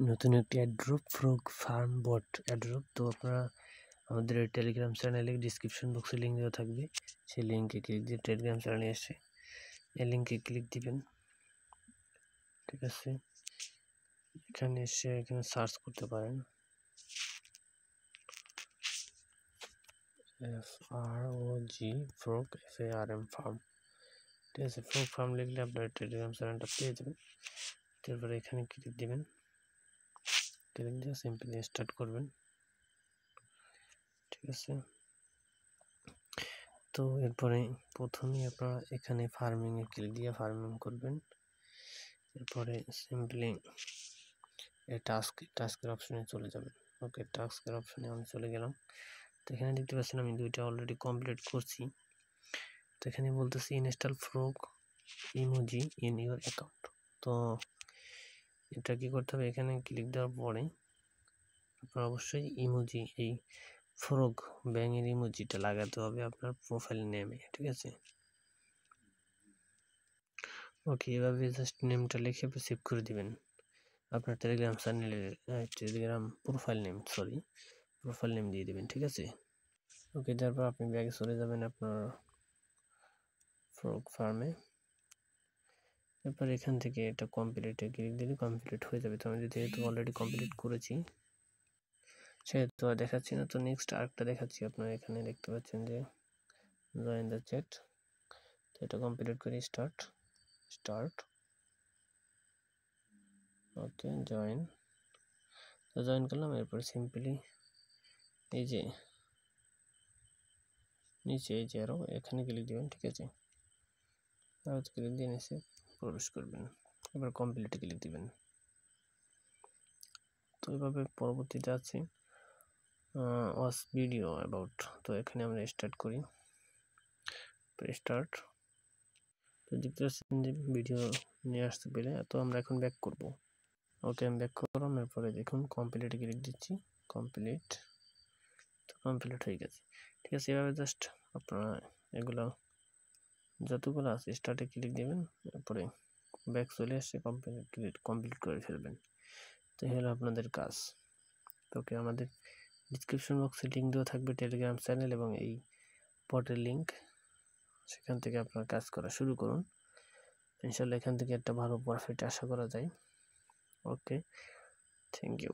নতুন একটি airdrop frog farm বট airdrop. তো আপনারা আমাদের টেলিগ্রাম চ্যানেলে ডিসক্রিপশন বক্সে লিঙ্ক দেওয়া থাকবে, সেই লিঙ্কে ক্লিক দিয়ে টেলিগ্রাম চ্যানেলে এসে এই লিঙ্কে ক্লিক দিবেন। ঠিক আছে, এখানে এসে এখানে সার্চ করতে পারেন FROG ফ্রগ FARM ফার্ম। ঠিক আছে, ফ্রগ ফার্ম লিখলে আপনার টেলিগ্রাম চ্যানেলটা পেয়ে যাবেন। তারপরে এখানে ক্লিক দিবেন, ক্লিক দিয়ে সিম্পলি স্টার্ট করবেন। ঠিক আছে, তো এরপরে প্রথমেই আপনারা এখানে ফার্মিং এ ক্লিক দিয়ে ফার্মিং করবেন। এরপরে সিম্পলি এই টাস্কের অপশনে চলে যাবেন। ওকে, টাস্কের অপশনে আমি চলে গেলাম। তো এখানে দেখতে পাচ্ছেন আমি দুইটা অলরেডি কমপ্লিট করছি। তো এখানে বলতেছি install frog emoji in your account. তো এটা কি করতে হবে, এখানে ক্লিক দেওয়ার পরে আপনার অবশ্যই ইমোজি, এই ফ্রগ ব্যাঙের ইমোজিটা লাগাতে হবে আপনার প্রোফাইল নেমে। ঠিক আছে, ওকে, এভাবে জাস্ট নেমটা লিখে সেভ করে দিবেন। আপনার টেলিগ্রাম চ্যানেলের টেলিগ্রাম প্রোফাইল নেম দিয়ে দিবেন। ঠিক আছে, ওকে, তারপর আপনি ব্যাগে চলে যাবেন আপনার ফ্রগ ফার্মে। এরপর এখান থেকে এটা কমপ্লিটে ক্লিক দিলে কমপ্লিট হয়ে যাবে। তো আমি যেহেতু অলরেডি কমপ্লিট করেছি সেহেতু আর দেখাচ্ছি না। তো নেক্সট আরেকটা দেখাচ্ছি। আপনারা এখানে দেখতে পাচ্ছেন যে জয়েন দ্য চ্যাট। তো এটা কমপ্লিট করি, স্টার্ট। ওকে, জয়েন করলাম। এরপর সিম্পলি এই যে নিচে এই যে আরো এখানে ক্লিক দিবেন। ঠিক আছে, আর ক্লিক দিয়ে নিচে প্রবেশ করবেন। এবার কমপ্লিটে ক্লিক দিবেন। তো এভাবে পরবর্তীতে আছে ওয়াচ ভিডিও অ্যাবাউট। তো এখানে আমরা স্টার্ট করি, স্টার্ট। তো দেখতে পাচ্ছেন যে ভিডিও নিয়ে আসতে পেরে। তো আমরা এখন ব্যাক করব। ওকে, আমি ব্যাক করলাম। এরপরে দেখুন কমপ্লিটে ক্লিক দিচ্ছি, কমপ্লিট। তো কমপ্লিট হয়ে গেছে। ঠিক আছে, এভাবে জাস্ট আপনারা এগুলো যতগুলো আছে স্টার্টে ক্লিক দিবেন, তারপরে ব্যাক চলে আসছে, কমপ্লিট করে ফেলবেন। তো এই হলো আপনাদের কাজ। ওকে, আমাদের ডিসক্রিপশন বক্সে লিঙ্ক দেওয়া থাকবে টেলিগ্রাম চ্যানেল এবং এই বটের লিঙ্ক। সেখান থেকে আপনার কাজ করা শুরু করুন। ইনশাল্লাহ এখান থেকে একটা ভালো প্রফিট আশা করা যায়। ওকে, থ্যাংক ইউ।